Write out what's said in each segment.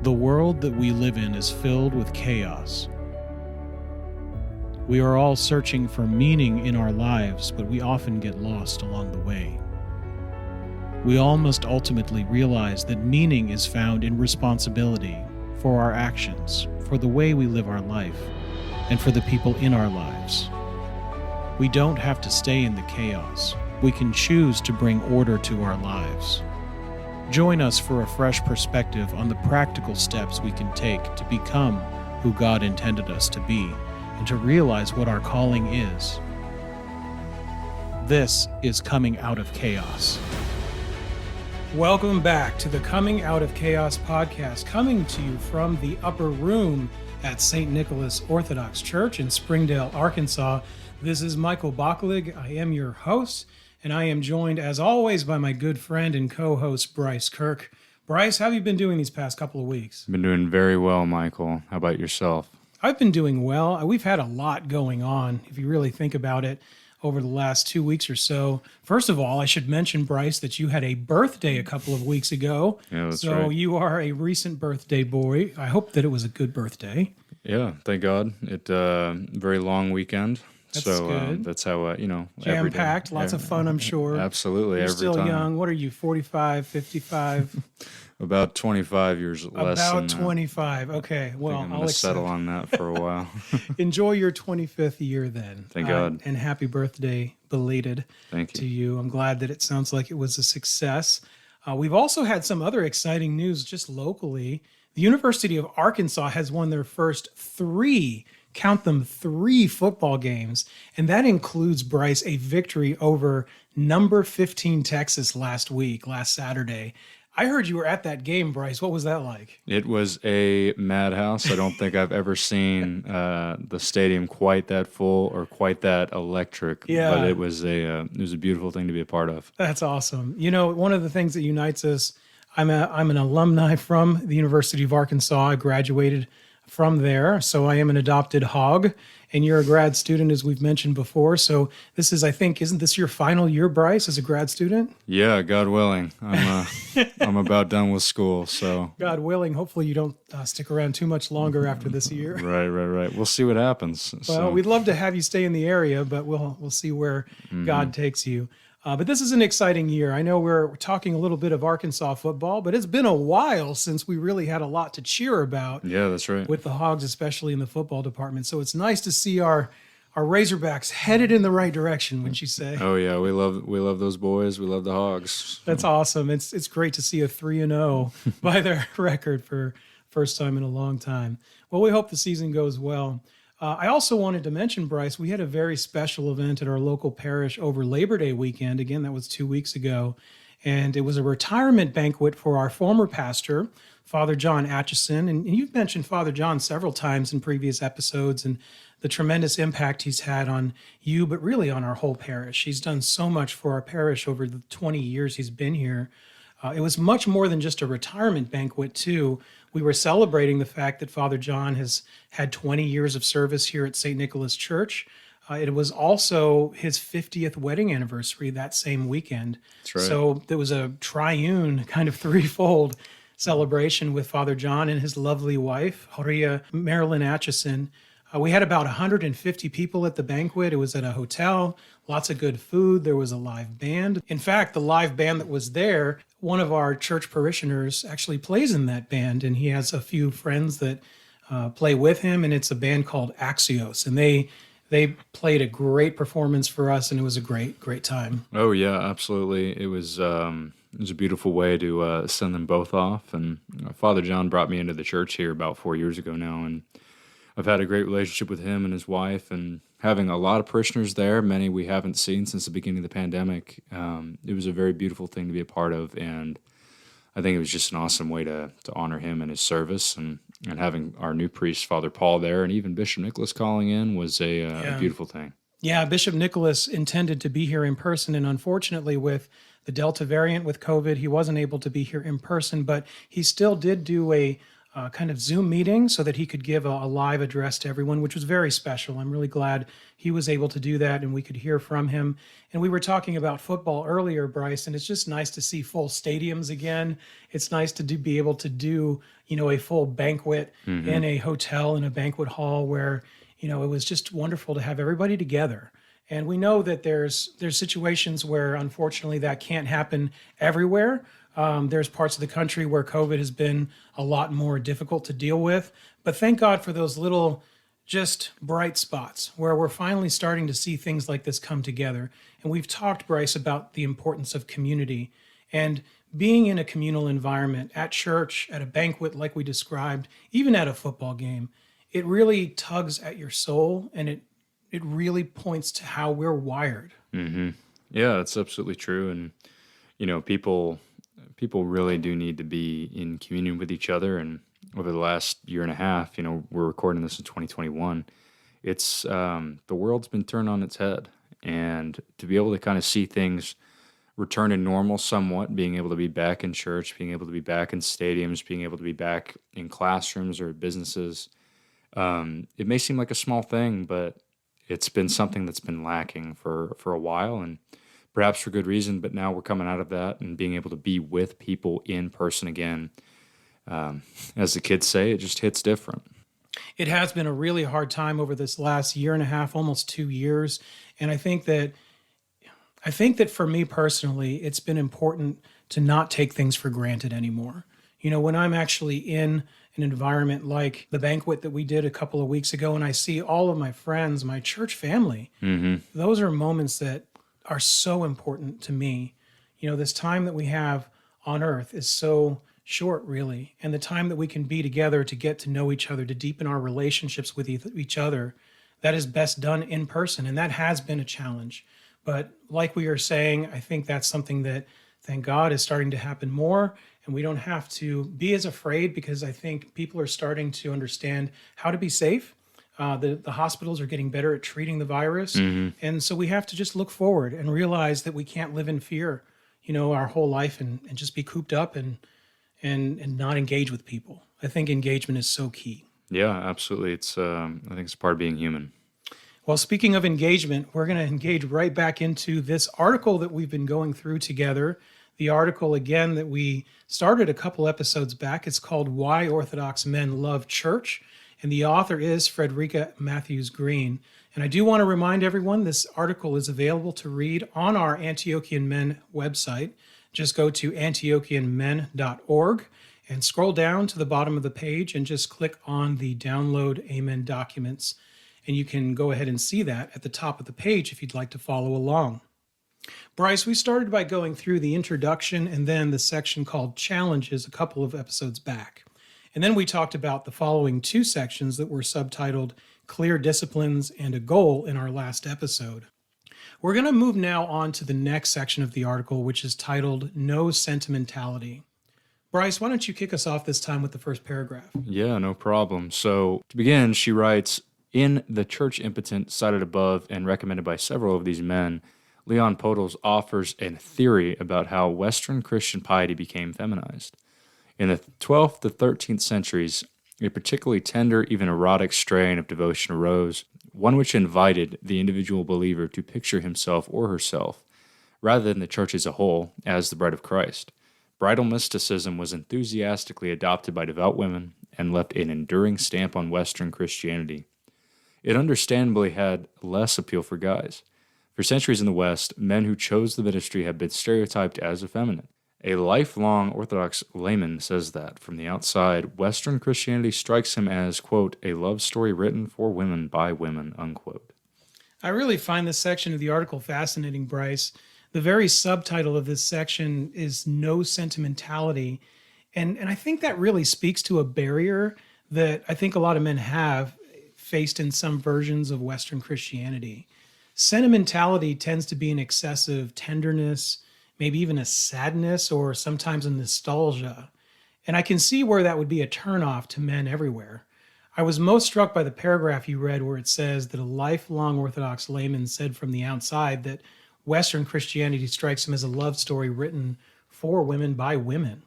The world that we live in is filled with chaos. We are all searching for meaning in our lives, but we often get lost along the way. We all must ultimately realize that meaning is found in responsibility for our actions, for the way we live our life, and for the people in our lives. We don't have to stay in the chaos. We can choose to bring order to our lives. Join us for a fresh perspective on the practical steps we can take to become who God intended us to be and to realize what our calling is. This is Coming Out of Chaos. Welcome back to the Coming Out of Chaos podcast, coming to you from the upper room at St. Nicholas Orthodox Church in Springdale, Arkansas. This is Michael Baclig. I am your host, and I am joined, as always, by my good friend and co-host, Bryce Kirk. Bryce, how have you been doing these past couple of weeks? Been doing very well, Michael. How about yourself? I've been doing well. We've had a lot going on, if you really think about it, over the last 2 weeks or so. First of all, I should mention, Bryce, that you had a birthday a couple of weeks ago. Yeah, that's so right. You are a recent birthday boy. I hope that it was a good birthday. Yeah, thank God. Very long weekend. That's so good. That's how, every day. Jam-packed, lots of fun, I'm sure. Absolutely, You're every still time. young. What are you, 45, 55? About 25 years less than About 25. Okay, well, I'm going to settle on that for a while. Enjoy your 25th year then. Thank God. And happy birthday, belated. Thank to you. you. I'm glad that it sounds like it was a success. We've also had some other exciting news just locally. The University of Arkansas has won their first three football games, and that includes, Bryce, a victory over number 15 Texas last Saturday. I heard you were at that game, Bryce. What was that like? It was a madhouse. I don't think I've ever seen the stadium quite that full or quite that electric. Yeah. But it was a beautiful thing to be a part of. That's awesome. You know, one of the things that unites us, I'm an alumni from the University of Arkansas. I graduated from there, so I am an adopted hog, and you're a grad student, as we've mentioned before. So this is, I think, isn't this your final year, Bryce, as a grad student? Yeah, God willing. I'm about done with school, so. God willing, hopefully you don't stick around too much longer after this year. Right. We'll see what happens. Well, we'd love to have you stay in the area, but we'll see where God takes you. But this is an exciting year. I know we're talking a little bit of Arkansas football, but it's been a while since we really had a lot to cheer about. Yeah, that's right. With the Hogs, especially in the football department. So it's nice to see our Razorbacks headed in the right direction, wouldn't you say? Oh yeah, we love those boys. We love the Hogs. That's awesome. It's great to see a 3-0 by their record for first time in a long time. Well, we hope the season goes well. I also wanted to mention, Bryce, we had a very special event at our local parish over Labor Day weekend. Again, that was 2 weeks ago. And it was a retirement banquet for our former pastor, Father John Atchison. And you've mentioned Father John several times in previous episodes and the tremendous impact he's had on you, but really on our whole parish. He's done so much for our parish over the 20 years he's been here. It was much more than just a retirement banquet, too. We were celebrating the fact that Father John has had 20 years of service here at St. Nicholas Church. It was also his 50th wedding anniversary that same weekend. That's right. So there was a triune, kind of threefold celebration with Father John and his lovely wife, Horia Marilyn Atchison. We had about 150 people at the banquet. It was at a hotel, lots of good food. There was a live band. In fact, the live band that was there, one of our church parishioners actually plays in that band, and he has a few friends that play with him, and it's a band called Axios, and they played a great performance for us, and it was a great time. Oh yeah, absolutely. It was a beautiful way to send them both off. And Father John brought me into the church here about 4 years ago now, and I've had a great relationship with him and his wife, and having a lot of parishioners there, many we haven't seen since the beginning of the pandemic. It was a very beautiful thing to be a part of, and I think it was just an awesome way to honor him and his service, and having our new priest, Father Paul, there, and even Bishop Nicholas calling in was a beautiful thing. Yeah, Bishop Nicholas intended to be here in person, and unfortunately with the Delta variant with COVID, he wasn't able to be here in person, but he still did do a kind of Zoom meeting so that he could give a live address to everyone, which was very special. I'm really glad he was able to do that and we could hear from him. And we were talking about football earlier, Bryce, and it's just nice to see full stadiums again. It's nice to be able to do, a full banquet in a hotel, in a banquet hall where, it was just wonderful to have everybody together. And we know that there's situations where, unfortunately, that can't happen everywhere. There's parts of the country where COVID has been a lot more difficult to deal with. But thank God for those little just bright spots where we're finally starting to see things like this come together. And we've talked, Bryce, about the importance of community and being in a communal environment at church, at a banquet like we described, even at a football game. It really tugs at your soul, and it really points to how we're wired. Yeah, that's absolutely true. And, people really do need to be in communion with each other. And over the last year and a half, we're recording this in 2021. It's the world's been turned on its head. And to be able to kind of see things return to normal somewhat, being able to be back in church, being able to be back in stadiums, being able to be back in classrooms or businesses, it may seem like a small thing, but it's been something that's been lacking for a while, and perhaps for good reason, but now we're coming out of that and being able to be with people in person again. As the kids say, it just hits different. It has been a really hard time over this last year and a half, almost 2 years. And I think that for me personally, it's been important to not take things for granted anymore. When I'm actually in an environment like the banquet that we did a couple of weeks ago, and I see all of my friends, my church family, those are moments that are so important to me. This time that we have on earth is so short, really. And the time that we can be together to get to know each other, to deepen our relationships with each other, that is best done in person. And that has been a challenge. But like we are saying, I think that's something that, thank God, is starting to happen more. And we don't have to be as afraid, because I think people are starting to understand how to be safe. The hospitals are getting better at treating the virus. And so we have to just look forward and realize that we can't live in fear, our whole life and just be cooped up and not engage with people. I think engagement is so key. Yeah, absolutely. I think it's part of being human. Well, speaking of engagement, we're going to engage right back into this article that we've been going through together. The article, again, that we started a couple episodes back, it's called Why Orthodox Men Love Church, and the author is Frederica Matthews Green. And I do want to remind everyone this article is available to read on our Antiochian Men website. Just go to antiochianmen.org and scroll down to the bottom of the page and just click on the Download Amen Documents. And you can go ahead and see that at the top of the page if you'd like to follow along. Bryce, we started by going through the introduction and then the section called Challenges a couple of episodes back. And then we talked about the following two sections that were subtitled Clear Disciplines and a Goal in our last episode. We're going to move now on to the next section of the article, which is titled No Sentimentality. Bryce, why don't you kick us off this time with the first paragraph? Yeah, no problem. So to begin, she writes, in The Church Impotent, cited above and recommended by several of these men, Leon Podles offers a theory about how Western Christian piety became feminized. In the 12th to 13th centuries, a particularly tender, even erotic strain of devotion arose, one which invited the individual believer to picture himself or herself, rather than the church as a whole, as the bride of Christ. Bridal mysticism was enthusiastically adopted by devout women and left an enduring stamp on Western Christianity. It understandably had less appeal for guys. For centuries in the West, men who chose the ministry have been stereotyped as effeminate. A lifelong Orthodox layman says that, from the outside, Western Christianity strikes him as, quote, a love story written for women by women, unquote. I really find this section of the article fascinating, Bryce. The very subtitle of this section is No Sentimentality. And I think that really speaks to a barrier that I think a lot of men have faced in some versions of Western Christianity. Sentimentality tends to be an excessive tenderness, maybe even a sadness, or sometimes a nostalgia. And I can see where that would be a turnoff to men everywhere. I was most struck by the paragraph you read where it says that a lifelong Orthodox layman said from the outside that Western Christianity strikes him as a love story written for women by women.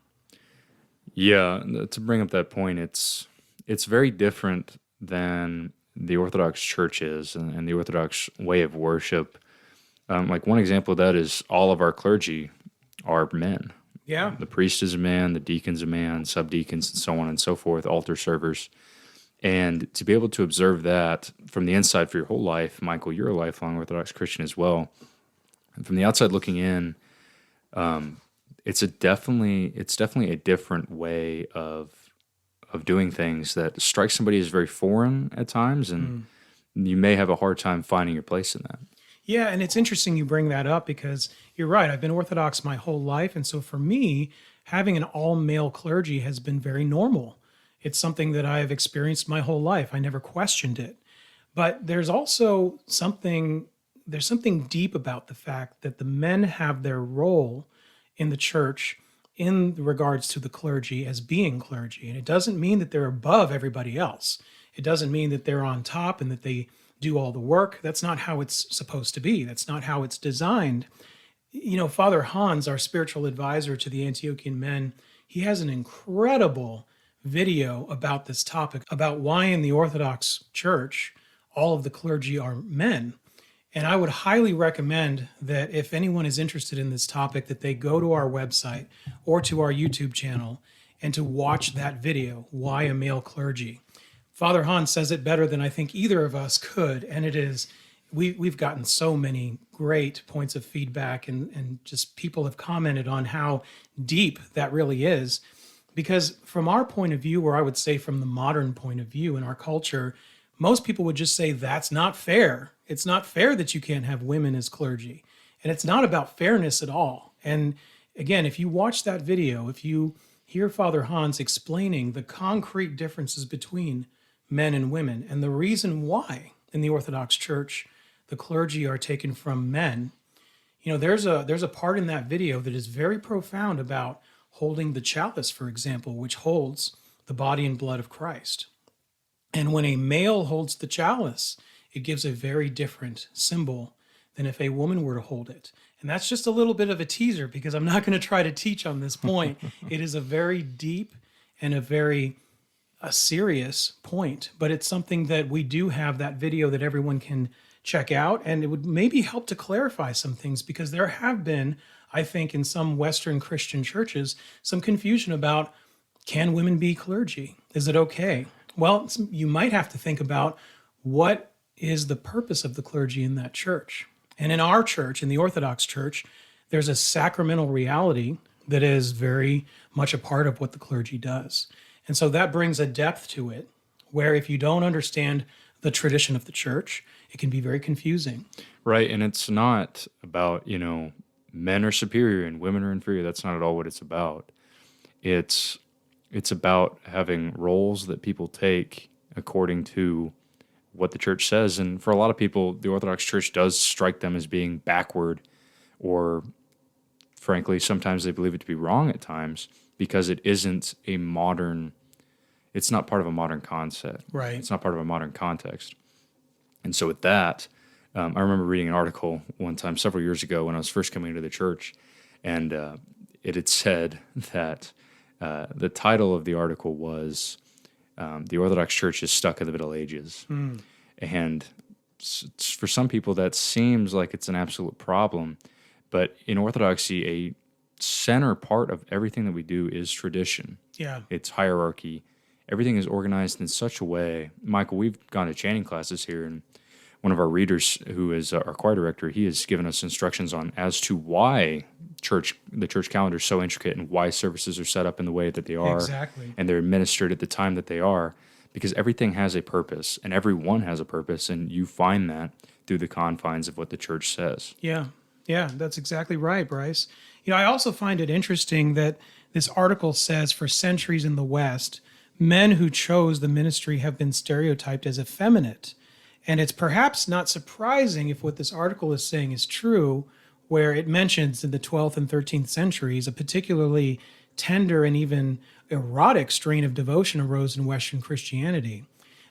Yeah, to bring up that point, it's very different than the Orthodox Church is and the Orthodox way of worship. Like one example of that is all of our clergy are men. Yeah. The priest is a man, the deacon's a man, subdeacons, and so on and so forth, altar servers. And to be able to observe that from the inside for your whole life, Michael, you're a lifelong Orthodox Christian as well. And from the outside looking in, it's definitely a different way of doing things that strikes somebody as very foreign at times, and you may have a hard time finding your place in that. Yeah, and it's interesting you bring that up because you're right. I've been Orthodox my whole life. And so for me, having an all male clergy has been very normal. It's something that I've experienced my whole life. I never questioned it. But there's something deep about the fact that the men have their role in the church in regards to the clergy as being clergy. And it doesn't mean that they're above everybody else. It doesn't mean that they're on top and that they do all the work. That's not how it's supposed to be. That's not how it's designed. You know, Father Hans, our spiritual advisor to the Antiochian men, he has an incredible video about this topic, about why in the Orthodox Church, all of the clergy are men. And I would highly recommend that if anyone is interested in this topic, that they go to our website or to our YouTube channel and to watch that video, Why a Male Clergy. Father Hans says it better than I think either of us could, and it is, we've gotten so many great points of feedback, and just people have commented on how deep that really is. Because from our point of view, or I would say from the modern point of view in our culture, most people would just say that's not fair. It's not fair that you can't have women as clergy. And it's not about fairness at all. And again, if you watch that video, if you hear Father Hans explaining the concrete differences between men and women, and the reason why in the Orthodox Church the clergy are taken from men, you know, there's a part in that video that is very profound about holding the chalice, for example, which holds the body and blood of Christ. And when a male holds the chalice, it gives a very different symbol than if a woman were to hold it. And that's just a little bit of a teaser because I'm not going to try to teach on this point. It is a very deep and a serious point, but it's something that we do have that video that everyone can check out, and it would maybe help to clarify some things because there have been, I think, in some Western Christian churches, some confusion about, can women be clergy? Is it okay? Well, you might have to think about what is the purpose of the clergy in that church. And in our church, in the Orthodox Church, there's a sacramental reality that is very much a part of what the clergy does. And so that brings a depth to it where if you don't understand the tradition of the church, it can be very confusing. Right, and it's not about, men are superior and women are inferior. That's not at all what it's about. It's about having roles that people take according to what the church says. And for a lot of people, the Orthodox Church does strike them as being backward, or frankly, sometimes they believe it to be wrong at times because it's not part of a modern concept. Right. It's not part of a modern context. And so with that, I remember reading an article one time several years ago when I was first coming into the church, and it had said that the title of the article was The Orthodox Church is Stuck in the Middle Ages. And for some people, that seems like it's an absolute problem. But in Orthodoxy, a center part of everything that we do is tradition. Yeah. It's hierarchy. Everything is organized in such a way. Michael, we've gone to chanting classes here, and one of our readers, who is our choir director, he has given us instructions on as to why the church calendar is so intricate and why services are set up in the way that they are. Exactly. And they're administered at the time that they are, because everything has a purpose, and everyone has a purpose, and you find that through the confines of what the church says. Yeah, that's exactly right, Bryce. I also find it interesting that this article says for centuries in the West, men who chose the ministry have been stereotyped as effeminate. And it's perhaps not surprising if what this article is saying is true, where it mentions in the 12th and 13th centuries a particularly tender and even erotic strain of devotion arose in Western Christianity.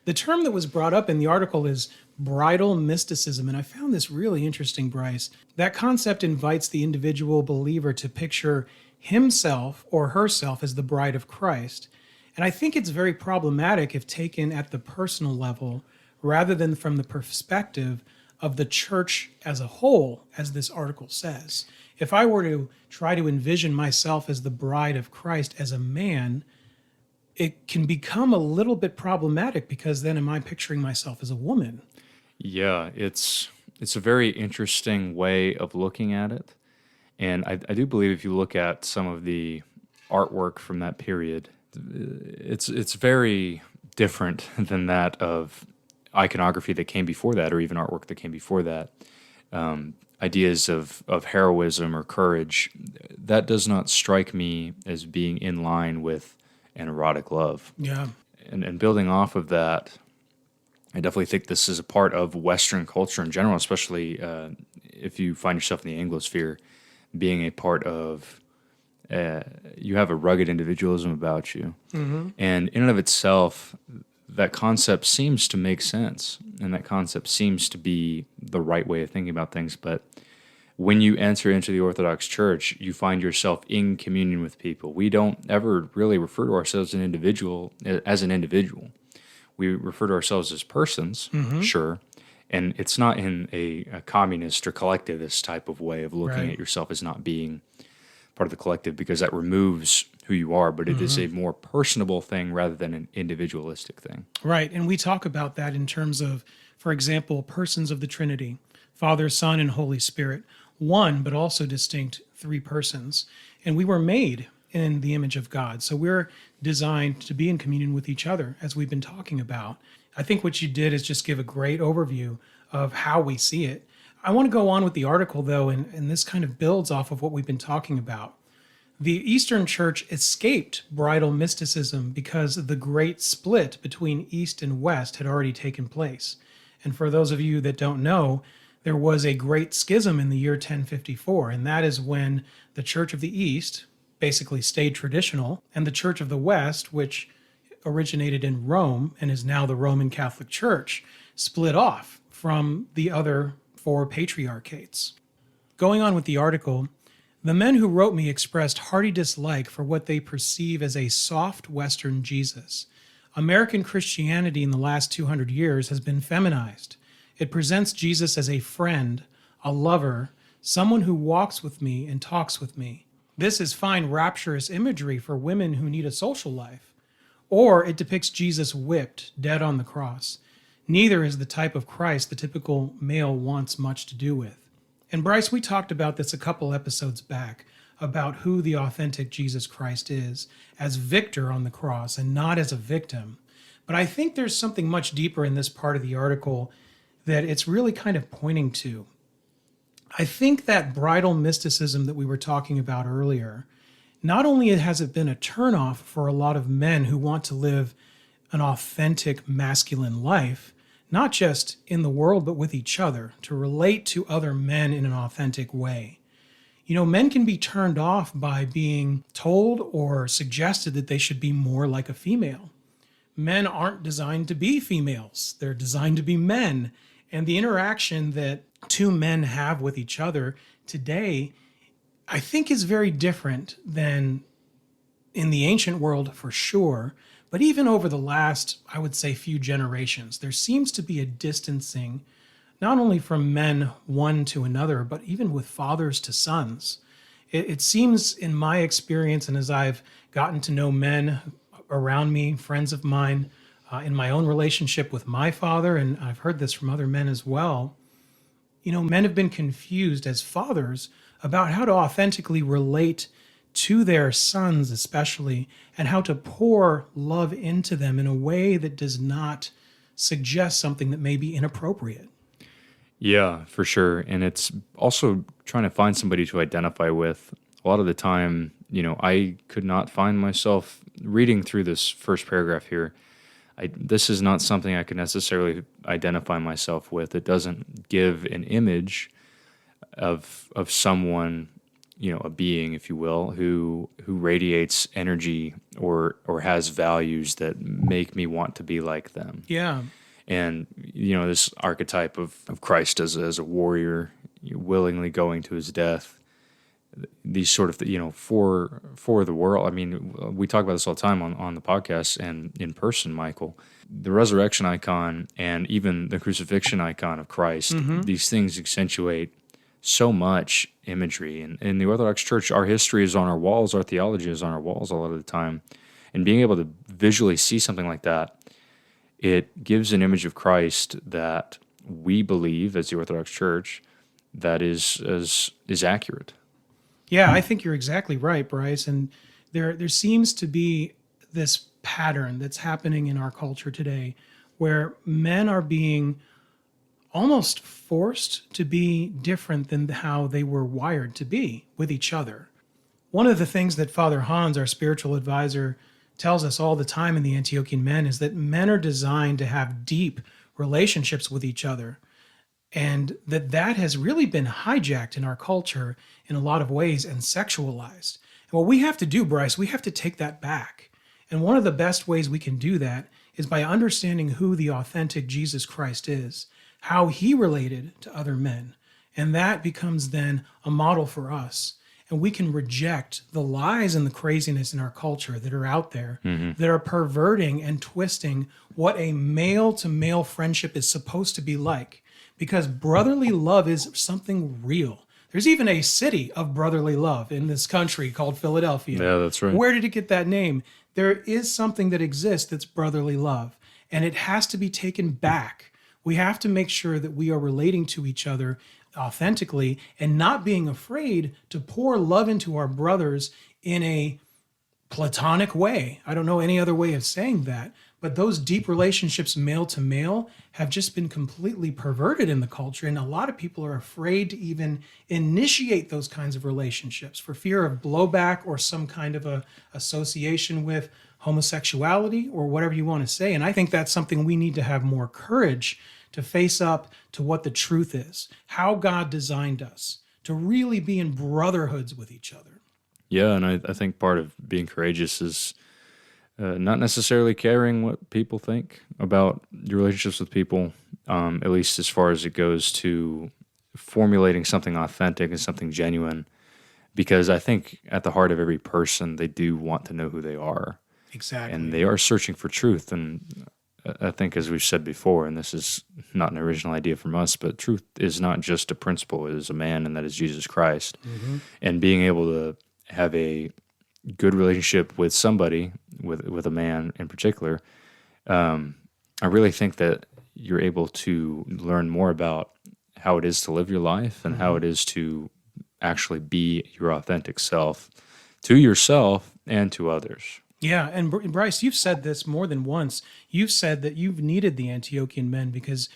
The term that was brought up in the article is bridal mysticism, and I found this really interesting, Bryce. That concept invites the individual believer to picture himself or herself as the bride of Christ. And I think it's very problematic if taken at the personal level rather than from the perspective of the church as a whole, as this article says. If I were to try to envision myself as the bride of Christ as a man, it can become a little bit problematic because then am I picturing myself as a woman? Yeah, it's a very interesting way of looking at it. And I do believe if you look at some of the artwork from that period, it's very different than that of iconography that came before that, or even artwork that came before that. Ideas of heroism or courage, that does not strike me as being in line with an erotic love. Yeah. And building off of that, I definitely think this is a part of Western culture in general, especially if you find yourself in the Anglosphere, being a part of, you have a rugged individualism about you. Mm-hmm. And in and of itself, that concept seems to make sense, and that concept seems to be the right way of thinking about things. But when you enter into the Orthodox Church, you find yourself in communion with people. We don't ever really refer to ourselves as an individual. We refer to ourselves as persons, sure, and it's not in a communist or collectivist type of way of looking Right. at yourself as not being part of the collective, because that removes who you are, but it is a more personable thing rather than an individualistic thing. Right. And we talk about that in terms of, for example, persons of the Trinity, Father, Son, and Holy Spirit, one, but also distinct three persons. And we were made in the image of God. So we're designed to be in communion with each other, as we've been talking about. I think what you did is just give a great overview of how we see it. I want to go on with the article, though, and this kind of builds off of what we've been talking about. The Eastern Church escaped bridal mysticism because the great split between East and West had already taken place. And for those of you that don't know, there was a great schism in the year 1054, and that is when the Church of the East basically stayed traditional, and the Church of the West, which originated in Rome and is now the Roman Catholic Church, split off from the other four patriarchates. Going on with the article, the men who wrote me expressed hearty dislike for what they perceive as a soft Western Jesus. American Christianity in the last 200 years has been feminized. It presents Jesus as a friend, a lover, someone who walks with me and talks with me. This is fine rapturous imagery for women who need a social life. Or it depicts Jesus whipped, dead on the cross. Neither is the type of Christ the typical male wants much to do with. And Bryce, we talked about this a couple episodes back, about who the authentic Jesus Christ is, as victor on the cross and not as a victim. But I think there's something much deeper in this part of the article that it's really kind of pointing to. I think that bridal mysticism that we were talking about earlier, not only has it been a turnoff for a lot of men who want to live an authentic masculine life, not just in the world, but with each other, to relate to other men in an authentic way. You know, men can be turned off by being told or suggested that they should be more like a female. Men aren't designed to be females. They're designed to be men. And the interaction that two men have with each other today, I think is very different than in the ancient world for sure. But even over the last, I would say, few generations, there seems to be a distancing, not only from men one to another, but even with fathers to sons. It seems, in my experience, and as I've gotten to know men around me, friends of mine, in my own relationship with my father, and I've heard this from other men as well, you know, men have been confused as fathers about how to authentically relate to their sons especially, and how to pour love into them in a way that does not suggest something that may be inappropriate. Yeah, for sure. And it's also trying to find somebody to identify with. A lot of the time, you know, I could not find myself reading through this first paragraph here. This is not something I could necessarily identify myself with. It doesn't give an image of someone, you know, a being, if you will, who radiates energy or has values that make me want to be like them. Yeah. And, you know, this archetype of Christ as a warrior, willingly going to his death, these sort of, for the world. I mean, we talk about this all the time on the podcast and in person, Michael. The resurrection icon and even the crucifixion icon of Christ, these things accentuate so much imagery. And in the Orthodox Church, our history is on our walls, our theology is on our walls a lot of the time. And being able to visually see something like that, it gives an image of Christ that we believe as the Orthodox Church that is accurate. Yeah, I think you're exactly right, Bryce. And there seems to be this pattern that's happening in our culture today where men are being almost forced to be different than how they were wired to be with each other. One of the things that Father Hans, our spiritual advisor, tells us all the time in the Antiochian Men is that men are designed to have deep relationships with each other, and that has really been hijacked in our culture in a lot of ways and sexualized. And what we have to do, Bryce, we have to take that back. And one of the best ways we can do that is by understanding who the authentic Jesus Christ is, how he related to other men. And that becomes then a model for us. And we can reject the lies and the craziness in our culture that are out there that are perverting and twisting what a male to male friendship is supposed to be like. Because brotherly love is something real. There's even a city of brotherly love in this country called Philadelphia. Yeah, that's right. Where did it get that name? There is something that exists that's brotherly love, and it has to be taken back. We have to make sure that we are relating to each other authentically and not being afraid to pour love into our brothers in a platonic way. I don't know any other way of saying that, but those deep relationships, male to male, have just been completely perverted in the culture. And a lot of people are afraid to even initiate those kinds of relationships for fear of blowback or some kind of a association with homosexuality or whatever you want to say. And I think that's something we need to have more courage to face up to what the truth is, how God designed us to really be in brotherhoods with each other. Yeah, and I think part of being courageous is not necessarily caring what people think about your relationships with people, at least as far as it goes to formulating something authentic and something genuine, because I think at the heart of every person, they do want to know who they are. Exactly. And they are searching for truth. And I think, as we've said before, and this is not an original idea from us, but truth is not just a principle, it is a man, and that is Jesus Christ. And being able to have a good relationship with somebody, with a man in particular, I really think that you're able to learn more about how it is to live your life and how it is to actually be your authentic self to yourself and to others. Yeah, and Bryce, you've said this more than once. You've said that you've needed the Antiochian men because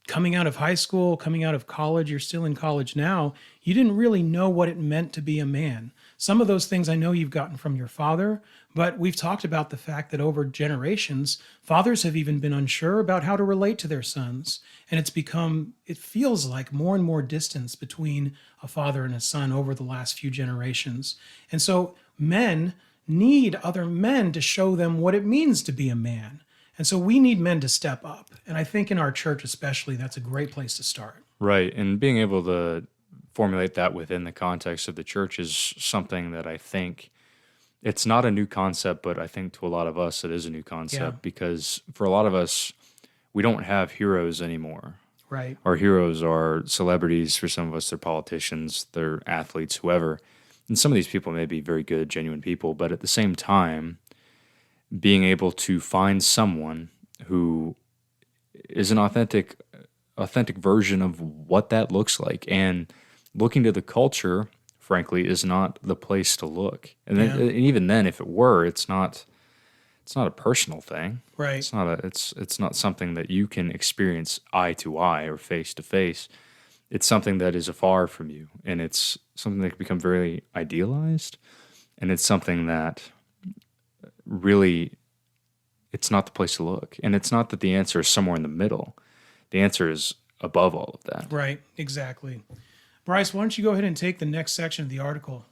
coming out of high school, coming out of college, you're still in college now, you didn't really know what it meant to be a man. Some of those things I know you've gotten from your father, but we've talked about the fact that over generations, fathers have even been unsure about how to relate to their sons. And it feels like more and more distance between a father and a son over the last few generations. And so men need other men to show them what it means to be a man. And so we need men to step up. And I think in our church especially, that's a great place to start. Right, and being able to formulate that within the context of the church is something that I think it's not a new concept, but I think to a lot of us it is a new concept because for a lot of us, we don't have heroes anymore. Right. Our heroes are celebrities. For some of us, they're politicians, they're athletes, whoever. And some of these people may be very good, genuine people, but at the same time, being able to find someone who is an authentic version of what that looks like, and looking to the culture, frankly, is not the place to look. And, then, and even then, if it were, it's not a personal thing. Right. It's not something that you can experience eye to eye or face to face. It's something that is afar from you, and it's something that can become very idealized, and it's something that really, it's not the place to look. And it's not that the answer is somewhere in the middle. The answer is above all of that. Right, exactly. Bryce, why don't you go ahead and take the next section of the article?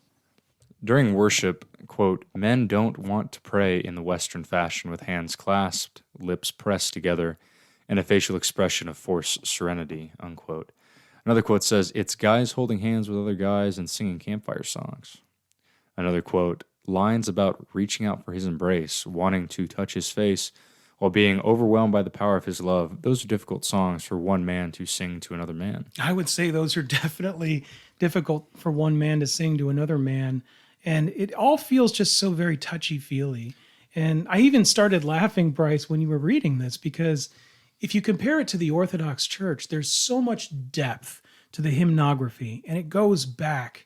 During worship, quote, men don't want to pray in the Western fashion with hands clasped, lips pressed together, and a facial expression of forced serenity, unquote. Another quote says, "It's guys holding hands with other guys and singing campfire songs." Another quote, "Lines about reaching out for his embrace, wanting to touch his face, while being overwhelmed by the power of his love. Those are difficult songs for one man to sing to another man." I would say those are definitely difficult for one man to sing to another man. And it all feels just so very touchy-feely. And I even started laughing, Bryce, when you were reading this, because if you compare it to the Orthodox Church, there's so much depth to the hymnography, and it goes back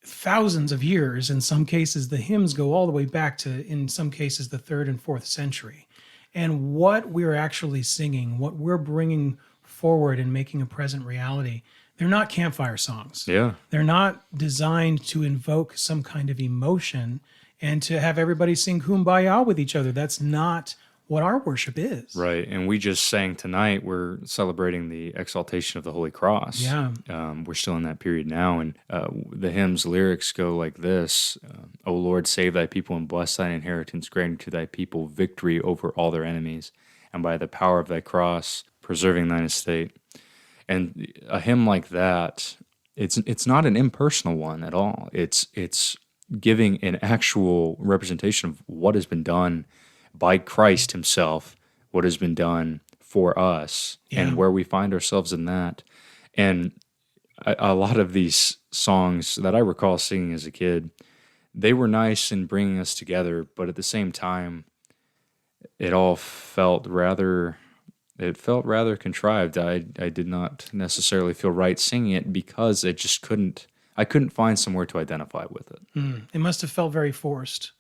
thousands of years. In some cases, the hymns go all the way back to, in some cases, the 3rd and 4th century. And what we're actually singing, what we're bringing forward and making a present reality, they're not campfire songs. Yeah. They're not designed to invoke some kind of emotion and to have everybody sing Kumbaya with each other. That's not what our worship is. Right. And we just sang tonight, we're celebrating the exaltation of the Holy Cross. Yeah. We're still in that period now. And the hymn's lyrics go like this: "O Lord, save thy people and bless thine inheritance, granting to thy people victory over all their enemies, and by the power of thy cross, preserving thine estate." And a hymn like that, it's not an impersonal one at all. It's giving an actual representation of what has been done by Christ himself, what has been done for us, and where we find ourselves in that. And a lot of these songs that I recall singing as a kid, they were nice in bringing us together, but at the same time, it all felt rather contrived. I did not necessarily feel right singing it because I couldn't find somewhere to identify with it. It must have felt very forced.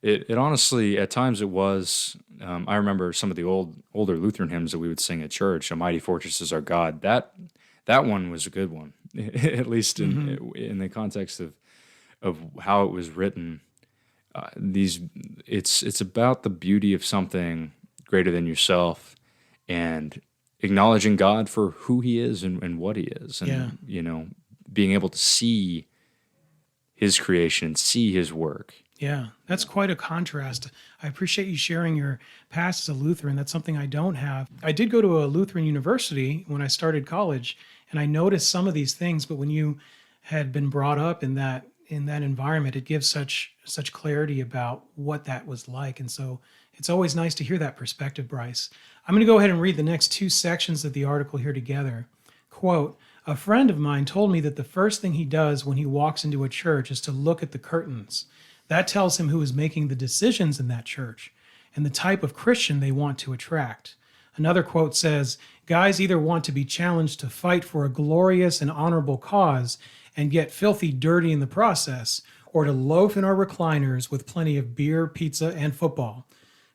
It honestly, at times it was. I remember some of the older Lutheran hymns that we would sing at church. "A Mighty Fortress is Our God." That one was a good one, at least in the context of how it was written. It's about the beauty of something greater than yourself, and acknowledging God for who He is and what He is, and being able to see His creation, see His work. Yeah, that's quite a contrast. I appreciate you sharing your past as a Lutheran. That's something I don't have. I did go to a Lutheran university when I started college, and I noticed some of these things, but when you had been brought up in that environment, it gives such clarity about what that was like. And so it's always nice to hear that perspective, Bryce. I'm going to go ahead and read the next 2 sections of the article here together. Quote, "A friend of mine told me that the first thing he does when he walks into a church is to look at the curtains. That tells him who is making the decisions in that church and the type of Christian they want to attract." Another quote says, "Guys either want to be challenged to fight for a glorious and honorable cause and get filthy dirty in the process, or to loaf in our recliners with plenty of beer, pizza, and football.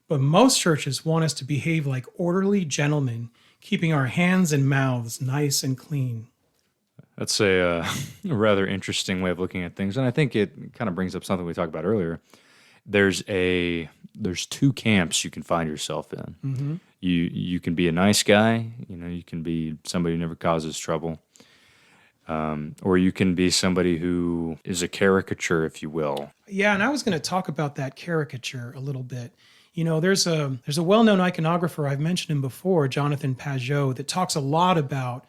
But most churches want us to behave like orderly gentlemen, keeping our hands and mouths nice and clean." That's a rather interesting way of looking at things, and I think it kind of brings up something we talked about earlier. There's 2 camps you can find yourself in. Mm-hmm. You can be a nice guy, you can be somebody who never causes trouble, or you can be somebody who is a caricature, if you will. Yeah, and I was going to talk about that caricature a little bit. There's a well-known iconographer, I've mentioned him before, Jonathan Pajot, that talks a lot about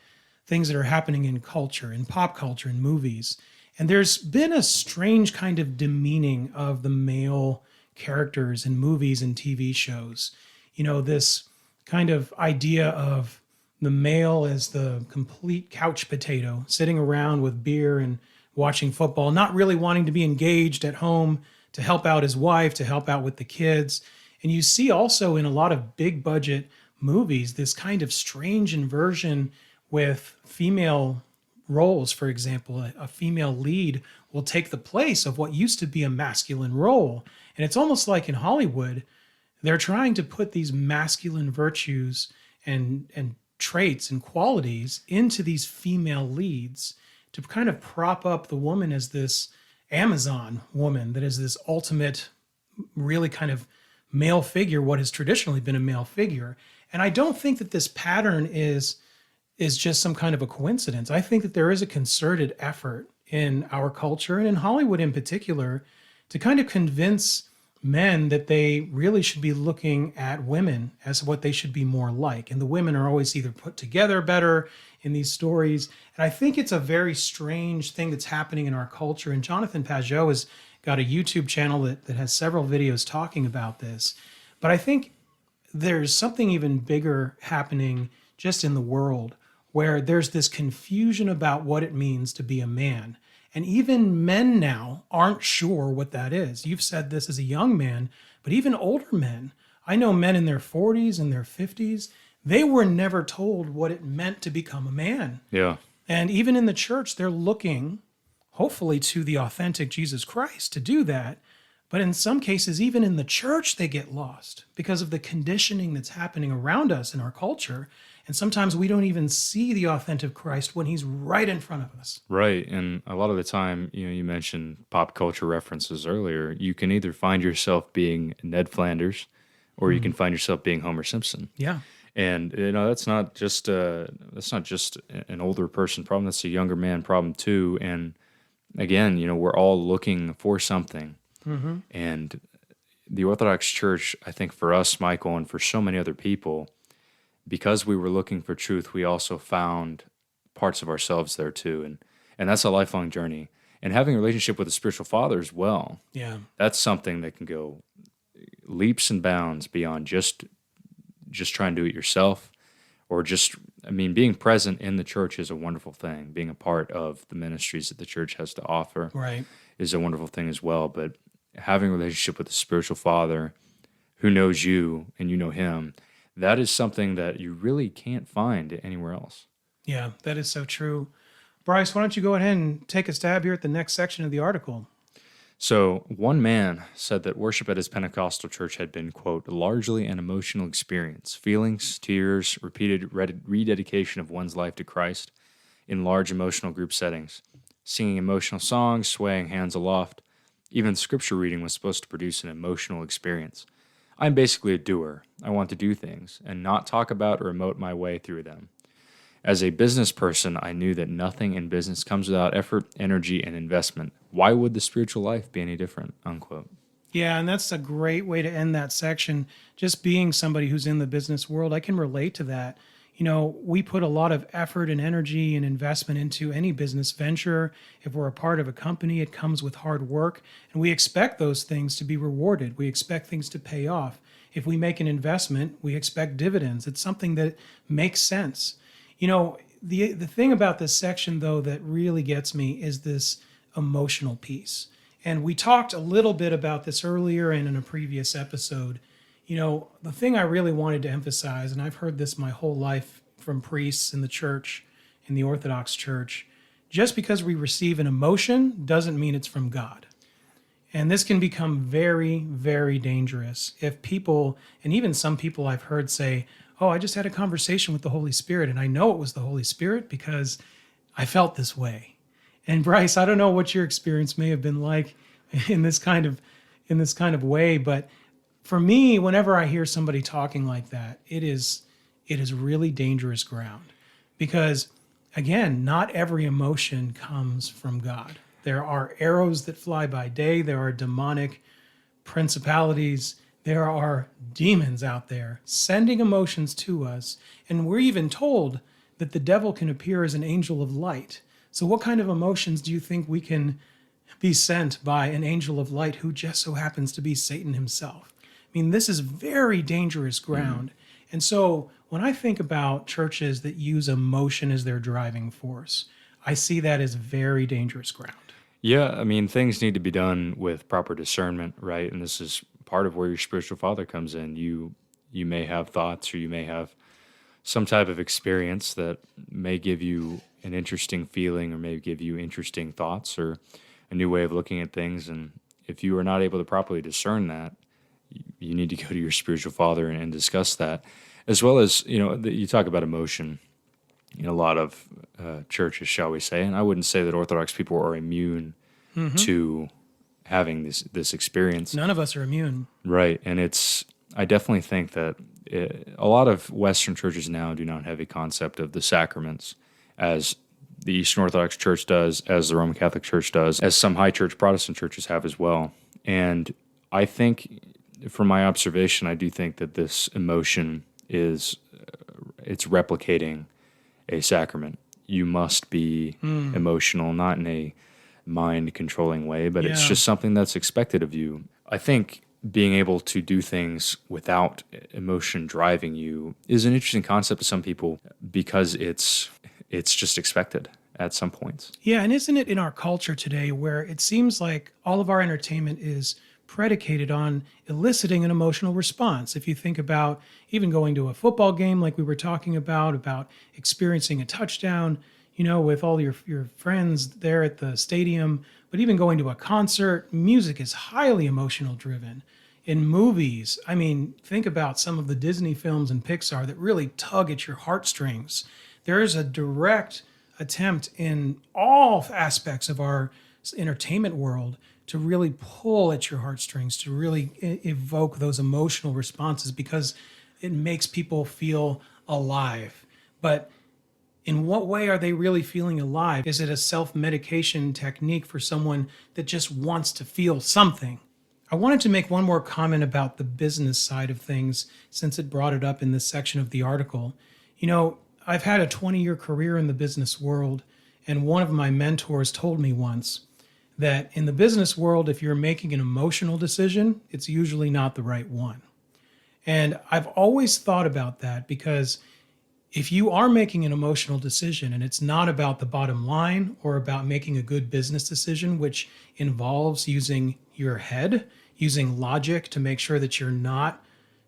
things that are happening in culture, in pop culture, in movies. And there's been a strange kind of demeaning of the male characters in movies and TV shows. This kind of idea of the male as the complete couch potato, sitting around with beer and watching football, not really wanting to be engaged at home to help out his wife, to help out with the kids. And you see also in a lot of big budget movies, this kind of strange inversion with female roles. For example, a female lead will take the place of what used to be a masculine role. And it's almost like in Hollywood, they're trying to put these masculine virtues and traits and qualities into these female leads to kind of prop up the woman as this Amazon woman that is this ultimate, really kind of male figure, what has traditionally been a male figure. And I don't think that this pattern is just some kind of a coincidence. I think that there is a concerted effort in our culture and in Hollywood in particular to kind of convince men that they really should be looking at women as what they should be more like. And the women are always either put together better in these stories. And I think it's a very strange thing that's happening in our culture. And Jonathan Pageau has got a YouTube channel that has several videos talking about this. But I think there's something even bigger happening just in the world where there's this confusion about what it means to be a man. And even men now aren't sure what that is. You've said this as a young man, but even older men, I know men in their 40s and their 50s, they were never told what it meant to become a man. Yeah. And even in the church, they're looking, hopefully, to the authentic Jesus Christ to do that. But in some cases, even in the church, they get lost because of the conditioning that's happening around us in our culture. And sometimes we don't even see the authentic Christ when he's right in front of us. Right. And a lot of the time, you mentioned pop culture references earlier. You can either find yourself being Ned Flanders or you can find yourself being Homer Simpson. Yeah. And that's not just an older person problem. That's a younger man problem too. And again, we're all looking for something. Mm-hmm. And the Orthodox Church, I think for us, Michael, and for so many other people, because we were looking for truth, we also found parts of ourselves there too. And that's a lifelong journey. And having a relationship with a spiritual father as well, Yeah. that's something that can go leaps and bounds beyond just trying to do it yourself, or being present in the church is a wonderful thing. Being a part of the ministries that the church has to offer Right. is a wonderful thing as well. But having a relationship with a spiritual father who knows you and you know him, that is something that you really can't find anywhere else. Yeah, that is so true. Bryce, why don't you go ahead and take a stab here at the next section of the article? So one man said that worship at his Pentecostal church had been, quote, largely an emotional experience. Feelings, tears, repeated rededication of one's life to Christ in large emotional group settings. Singing emotional songs, swaying hands aloft. Even scripture reading was supposed to produce an emotional experience. I'm basically a doer. I want to do things and not talk about or emote my way through them. As a business person, I knew that nothing in business comes without effort, energy, and investment. Why would the spiritual life be any different? Unquote. Yeah, and that's a great way to end that section. Just being somebody who's in the business world, I can relate to that. We put a lot of effort and energy and investment into any business venture. If we're a part of a company, it comes with hard work, and we expect those things to be rewarded. We expect things to pay off. If we make an investment, we expect dividends. It's something that makes sense. The thing about this section, though, that really gets me is this emotional piece. And we talked a little bit about this earlier and in a previous episode. The thing I really wanted to emphasize, and I've heard this my whole life from priests in the church, in the Orthodox Church, just because we receive an emotion doesn't mean it's from God. And this can become very, very dangerous if people, and even some people I've heard say, oh, I just had a conversation with the Holy Spirit, and I know it was the Holy Spirit because I felt this way. And Bryce, I don't know what your experience may have been like in this kind of way, but for me, whenever I hear somebody talking like that, it is really dangerous ground because, again, not every emotion comes from God. There are arrows that fly by day. There are demonic principalities. There are demons out there sending emotions to us. And we're even told that the devil can appear as an angel of light. So what kind of emotions do you think we can be sent by an angel of light who just so happens to be Satan himself? I mean, this is very dangerous ground. And so when I think about churches that use emotion as their driving force, I see that as very dangerous ground. Yeah, things need to be done with proper discernment, right? And this is part of where your spiritual father comes in. You may have thoughts or you may have some type of experience that may give you an interesting feeling or may give you interesting thoughts or a new way of looking at things. And if you are not able to properly discern that, you need to go to your spiritual father and discuss that. As well as, you talk about emotion in a lot of churches, shall we say. And I wouldn't say that Orthodox people are immune to having this experience. None of us are immune. Right. And I definitely think that a lot of Western churches now do not have a concept of the sacraments as the Eastern Orthodox Church does, as the Roman Catholic Church does, as some high church Protestant churches have as well. And I think, from my observation, I do think that this emotion is it's replicating a sacrament. You must be emotional, not in a mind controlling way, but it's Yeah. just something that's expected of you. I think being able to do things without emotion driving you is an interesting concept to some people because it's just expected at some points. Yeah, and isn't it in our culture today where it seems like all of our entertainment is predicated on eliciting an emotional response? If you think about even going to a football game, like we were talking about experiencing a touchdown, with all your friends there at the stadium, but even going to a concert, music is highly emotional driven. In movies, I mean, think about some of the Disney films and Pixar that really tug at your heartstrings. There is a direct attempt in all aspects of our entertainment world to really pull at your heartstrings, to really evoke those emotional responses because it makes people feel alive. But in what way are they really feeling alive? Is it a self-medication technique for someone that just wants to feel something? I wanted to make one more comment about the business side of things since it brought it up in this section of the article. I've had a 20-year career in the business world, and one of my mentors told me once that in the business world, if you're making an emotional decision, it's usually not the right one. And I've always thought about that because if you are making an emotional decision and it's not about the bottom line or about making a good business decision, which involves using your head, using logic to make sure that you're not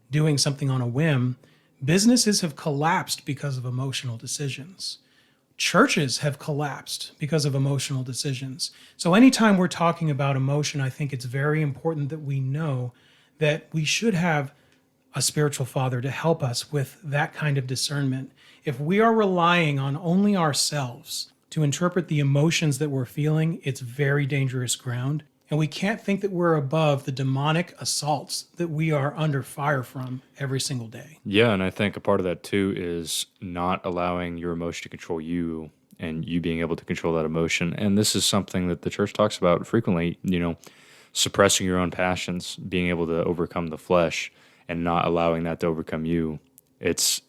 doing something on a whim, businesses have collapsed because of emotional decisions. Churches have collapsed because of emotional decisions. So anytime we're talking about emotion, I think it's very important that we know that we should have a spiritual father to help us with that kind of discernment. If we are relying on only ourselves to interpret the emotions that we're feeling, it's very dangerous ground. And we can't think that we're above the demonic assaults that we are under fire from every single day. Yeah, and I think a part of that too is not allowing your emotion to control you and you being able to control that emotion. And this is something that the church talks about frequently, suppressing your own passions, being able to overcome the flesh and not allowing that to overcome you. It's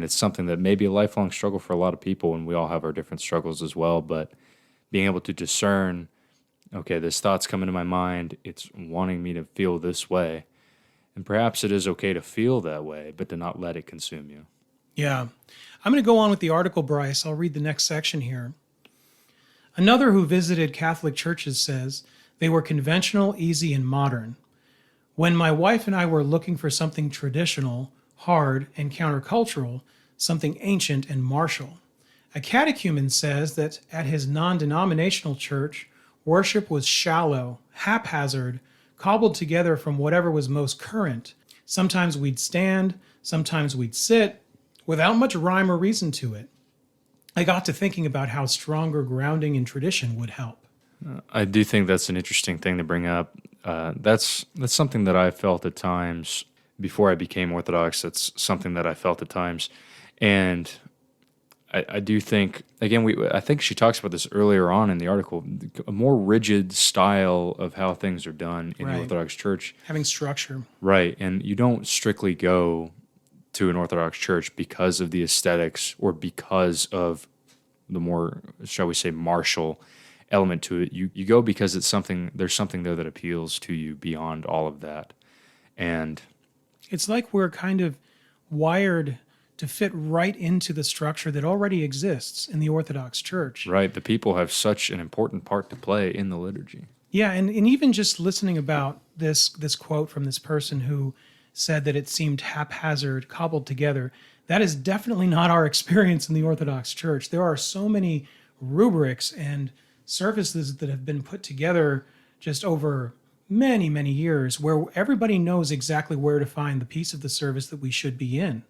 something that may be a lifelong struggle for a lot of people, and we all have our different struggles as well, but being able to discern, okay, this thought's come into my mind, it's wanting me to feel this way. And perhaps it is okay to feel that way, but to not let it consume you. Yeah. I'm going to go on with the article, Bryce. I'll read the next section here. Another who visited Catholic churches says they were conventional, easy, and modern. When my wife and I were looking for something traditional, hard, and countercultural, something ancient and martial, a catechumen says that at his non-denominational church, worship was shallow, haphazard, cobbled together from whatever was most current. Sometimes we'd stand, sometimes we'd sit, without much rhyme or reason to it. I got to thinking about how stronger grounding in tradition would help. I do think that's an interesting thing to bring up. That's something that I felt at times before I became Orthodox. That's something that I felt at times, and I do think I think she talks about this earlier on in the article. A more rigid style of how things are done in the Right. Orthodox Church, Having structure. right? And you don't strictly go to an Orthodox church because of the aesthetics or because of the more, shall we say, martial element to it. You go because there's something there that appeals to you beyond all of that. And It's like we're kind of wired to fit right into the structure that already exists in the Orthodox Church. right, the people have such an important part to play in the liturgy. Yeah, and even just listening about this quote from this person who said that it seemed haphazard, cobbled together, that is definitely not our experience in the Orthodox Church. There are so many rubrics and services that have been put together just over many, many years where everybody knows exactly where to find the piece of the service that we should be in.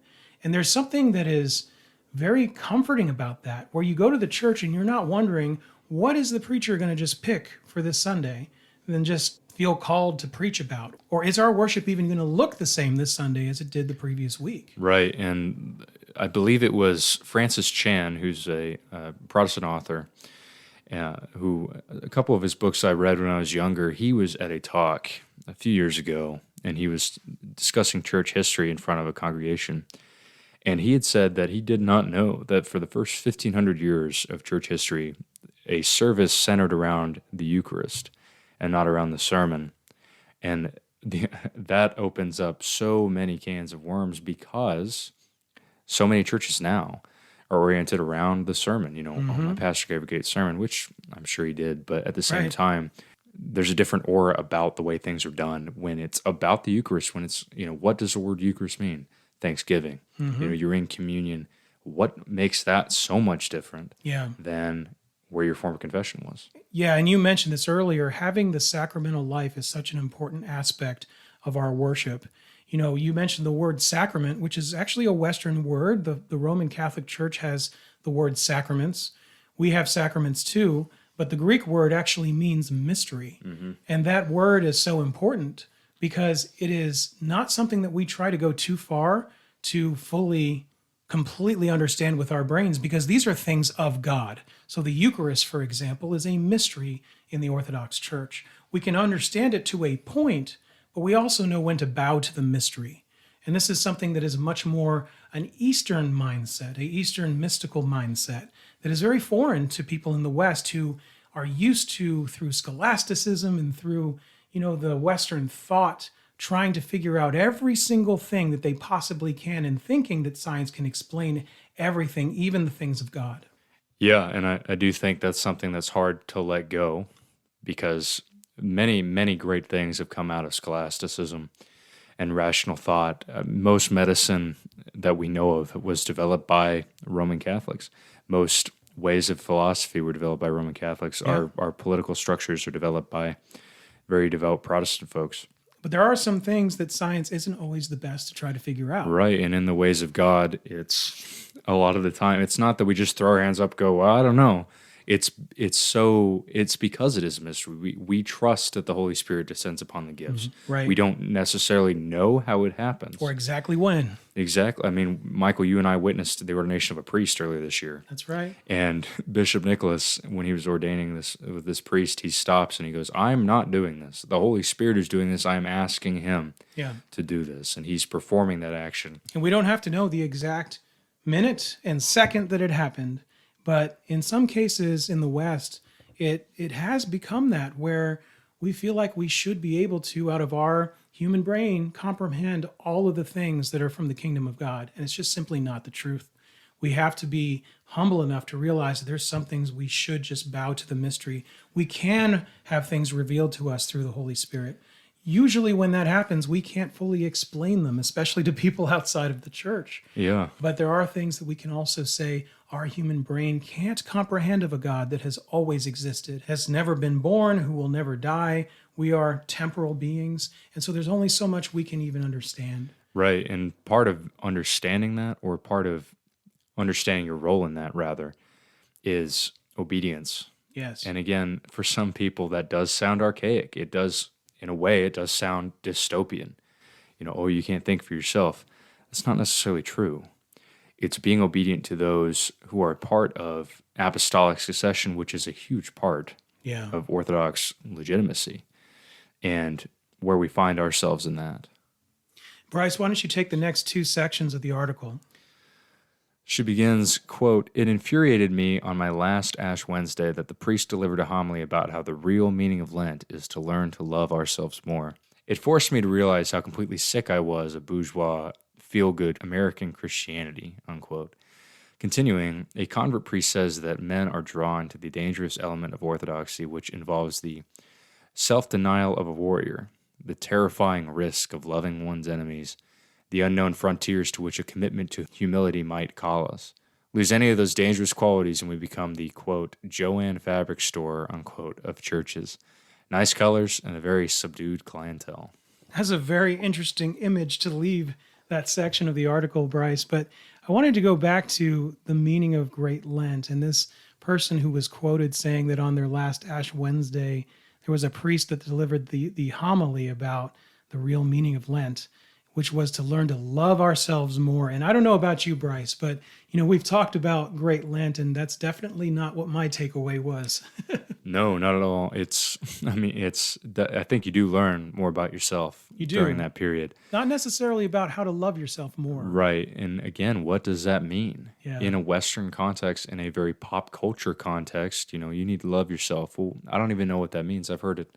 And there's something that is very comforting about that, where you go to the church and you're not wondering, what is the preacher going to just pick for this Sunday? And then just feel called to preach about? Or is our worship even going to look the same this Sunday as it did the previous week? Right, and I believe it was Francis Chan, who's a Protestant author, who a couple of his books I read when I was younger. He was at a talk a few years ago, and he was discussing church history in front of a congregation. And he had said that he did not know that for the first 1,500 years of church history, a service centered around the Eucharist and not around the sermon. And that opens up so many cans of worms because so many churches now are oriented around the sermon. Oh, my pastor gave a great sermon, which I'm sure he did, but at the same time, there's a different aura about the way things are done when it's about the Eucharist, when it's, what does the word Eucharist mean? Thanksgiving. You're in communion. What makes that so much different than where your form of confession was? Yeah, and you mentioned this earlier, having the sacramental life is such an important aspect of our worship. You mentioned the word sacrament, which is actually a Western word. The Roman Catholic Church has the word sacraments. We have sacraments too, but the Greek word actually means mystery. And that word is so important because it is not something that we try to go too far to fully, completely understand with our brains, because these are things of God. So the Eucharist, for example, is a mystery in the Orthodox Church. We can understand it to a point, but we also know when to bow to the mystery. And this is something that is much more an Eastern mindset, an Eastern mystical mindset that is very foreign to people in the West who are used to, through scholasticism and through the Western thought, trying to figure out every single thing that they possibly can and thinking that science can explain everything, even the things of God. Yeah, and I do think that's something that's hard to let go because many, many great things have come out of scholasticism and rational thought. Most medicine that we know of was developed by Roman Catholics. Most ways of philosophy were developed by Roman Catholics. Yeah. Our political structures are developed by very devout Protestant folks. But there are some things that science isn't always the best to try to figure out. Right, and in the ways of God, it's a lot of the time, it's not that we just throw our hands up, go, well, I don't know. It's because it is a mystery. We trust that the Holy Spirit descends upon the gifts. Right. We don't necessarily know how it happens. Or exactly when. Exactly. I mean, Michael, you and I witnessed the ordination of a priest earlier this year. That's right. And Bishop Nicholas, when he was ordaining this priest, he stops and he goes, I'm not doing this. The Holy Spirit is doing this. I'm asking him to do this. And he's performing that action. And we don't have to know the exact minute and second that it happened. But in some cases in the West, it has become that where we feel like we should be able to, out of our human brain, comprehend all of the things that are from the kingdom of God. And it's just simply not the truth. We have to be humble enough to realize that there's some things we should just bow to the mystery. We can have things revealed to us through the Holy Spirit. Usually when that happens, we can't fully explain them, especially to people outside of the church. Yeah. But there are things that we can also say our human brain can't comprehend of a God that has always existed, has never been born, who will never die. We are temporal beings. And so there's only so much we can even understand. Right. And part of understanding that, or part of understanding your role in that, rather, is obedience. Yes. And again, for some people, that does sound archaic. It does, in a way, it does sound dystopian. Oh, you can't think for yourself. That's not necessarily true. It's being obedient to those who are part of apostolic succession, which is a huge part of Orthodox legitimacy, and where we find ourselves in that. Bryce, why don't you take the next two sections of the article? She begins, quote, "It infuriated me on my last Ash Wednesday that the priest delivered a homily about how the real meaning of Lent is to learn to love ourselves more. It forced me to realize how completely sick I was of bourgeois, feel-good American Christianity," unquote. Continuing, a convert priest says that men are drawn to the dangerous element of orthodoxy, which involves the self-denial of a warrior, the terrifying risk of loving one's enemies, the unknown frontiers to which a commitment to humility might call us. Lose any of those dangerous qualities and we become the, quote, Joanne fabric store, unquote, of churches. Nice colors and a very subdued clientele. That's a very interesting image to leave that section of the article, Bryce, but I wanted to go back to the meaning of Great Lent and this person who was quoted saying that on their last Ash Wednesday, there was a priest that delivered the homily about the real meaning of Lent. which was to learn to love ourselves more. And I don't know about you, Bryce, but we've talked about Great Lent, and that's definitely not what my takeaway was. No, not at all. I think you do learn more about yourself You during do. that period. Not necessarily about how to love yourself more. Right. And again, what does that mean? Yeah. In a Western context, in a very pop culture context, you need to love yourself. Well, I don't even know what that means. I've heard it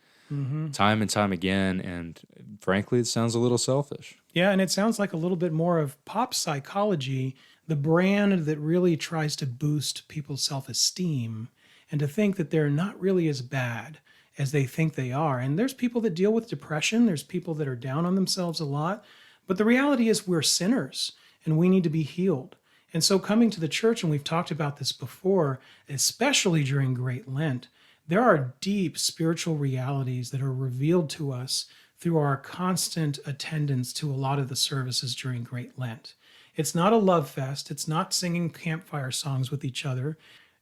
time and time again. And frankly, it sounds a little selfish. Yeah, and it sounds like a little bit more of pop psychology, the brand that really tries to boost people's self-esteem and to think that they're not really as bad as they think they are. And there's people that deal with depression, there's people that are down on themselves a lot, but the reality is we're sinners and we need to be healed. And so coming to the church, and we've talked about this before, especially during Great Lent, there are deep spiritual realities that are revealed to us through our constant attendance to a lot of the services during Great Lent. It's not a love fest. It's not singing campfire songs with each other.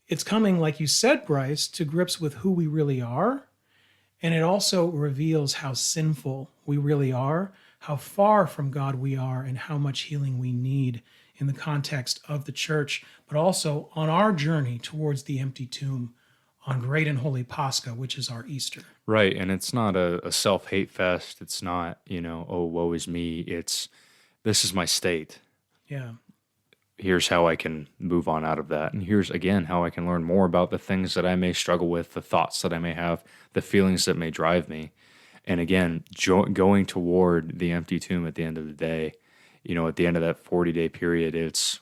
It's coming, like you said, Bryce, to grips with who we really are. And it also reveals how sinful we really are, how far from God we are, and how much healing we need in the context of the church, but also on our journey towards the empty tomb on Great and Holy Pascha, which is our Easter. Right. And it's not a self-hate fest. It's not, oh, woe is me. This is my state. Yeah. Here's how I can move on out of that. And here's, again, how I can learn more about the things that I may struggle with, the thoughts that I may have, the feelings that may drive me. And again, going toward the empty tomb at the end of the day, at the end of that 40-day period, it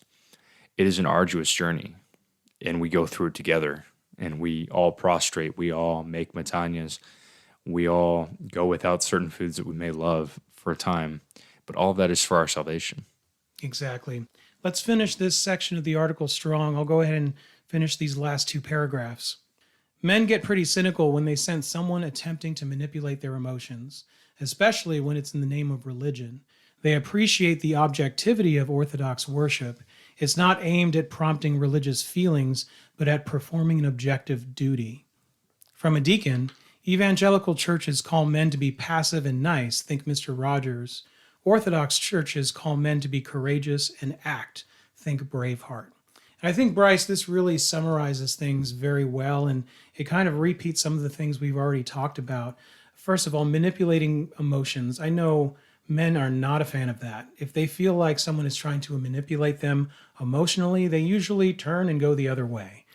is an arduous journey. And we go through it together. And we all prostrate. We all make matanyas. We all go without certain foods that we may love for a time. But all of that is for our salvation. Exactly. Let's finish this section of the article strong. I'll go ahead and finish these last two paragraphs. Men get pretty cynical when they sense someone attempting to manipulate their emotions, especially when it's in the name of religion. They appreciate the objectivity of Orthodox worship. It's not aimed at prompting religious feelings, but at performing an objective duty. From a deacon, evangelical churches call men to be passive and nice, think Mr. Rogers. Orthodox churches call men to be courageous and act, think Braveheart. And I think, Bryce, this really summarizes things very well, and it kind of repeats some of the things we've already talked about. First of all, manipulating emotions. I know men are not a fan of that. If they feel like someone is trying to manipulate them emotionally, they usually turn and go the other way.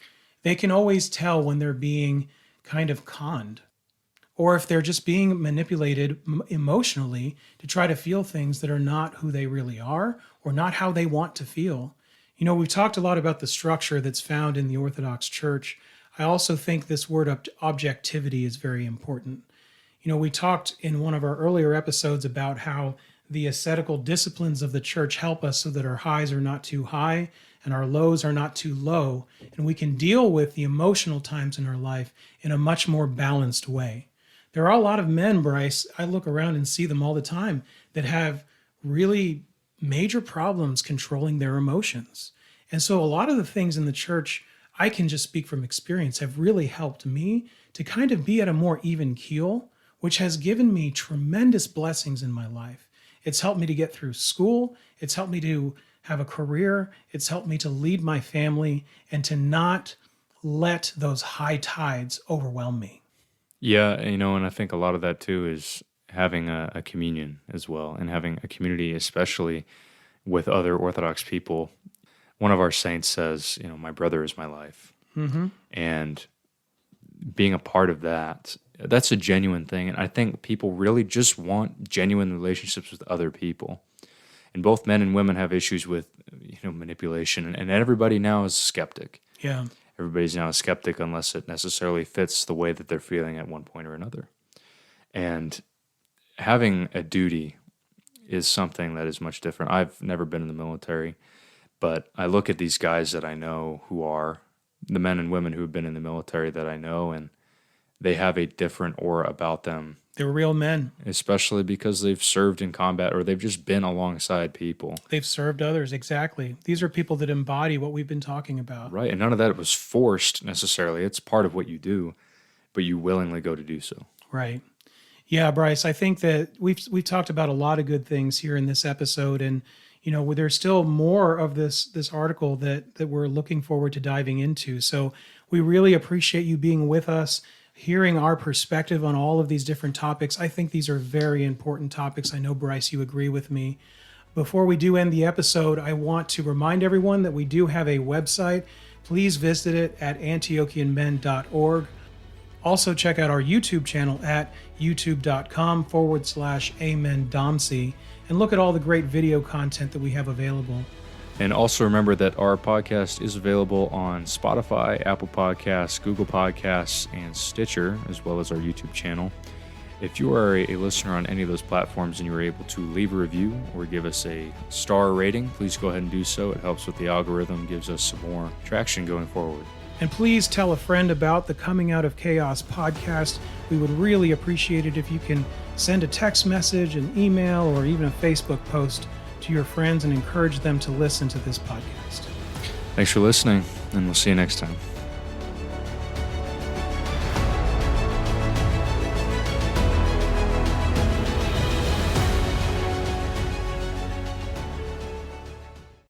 They can always tell when they're being kind of conned, or if they're just being manipulated emotionally to try to feel things that are not who they really are or not how they want to feel. We've talked a lot about the structure that's found in the Orthodox Church. I also think this word objectivity is very important. We talked in one of our earlier episodes about how the ascetical disciplines of the church help us so that our highs are not too high and our lows are not too low, and we can deal with the emotional times in our life in a much more balanced way. There are a lot of men, Bryce, I look around and see them all the time, that have really major problems controlling their emotions. And so a lot of the things in the church, I can just speak from experience, have really helped me to kind of be at a more even keel, which has given me tremendous blessings in my life. It's helped me to get through school. It's helped me to have a career. It's helped me to lead my family and to not let those high tides overwhelm me. Yeah, and I think a lot of that too is having a communion as well, and having a community, especially with other Orthodox people. One of our saints says, my brother is my life. Mm-hmm. And being a part of that, that's a genuine thing. And I think people really just want genuine relationships with other people. And both men and women have issues with, manipulation. And everybody now is a skeptic. Yeah. Everybody's now a skeptic unless it necessarily fits the way that they're feeling at one point or another. And having a duty is something that is much different. I've never been in the military, but I look at these guys that I know who are the men and women who have been in the military that I know, and they have a different aura about them. They're real men. Especially because they've served in combat or they've just been alongside people. They've served others, exactly. These are people that embody what we've been talking about. Right, and none of that was forced necessarily. It's part of what you do, but you willingly go to do so. Right. Yeah, Bryce, I think that we've talked about a lot of good things here in this episode, and there's still more of this article that we're looking forward to diving into. So we really appreciate you being with us, hearing our perspective on all of these different topics. I think these are very important topics. I know, Bryce, you agree with me. Before we do end the episode, I want to remind everyone that we do have a website. Please visit it at antiochianmen.org. Also, check out our YouTube channel at youtube.com/amendomse and look at all the great video content that we have available. And also remember that our podcast is available on Spotify, Apple Podcasts, Google Podcasts, and Stitcher, as well as our YouTube channel. If you are a listener on any of those platforms and you are able to leave a review or give us a star rating, please go ahead and do so. It helps with the algorithm, gives us some more traction going forward. And please tell a friend about the Coming Out of Chaos podcast. We would really appreciate it if you can send a text message, an email, or even a Facebook post to your friends and encourage them to listen to this podcast. Thanks for listening, and we'll see you next time.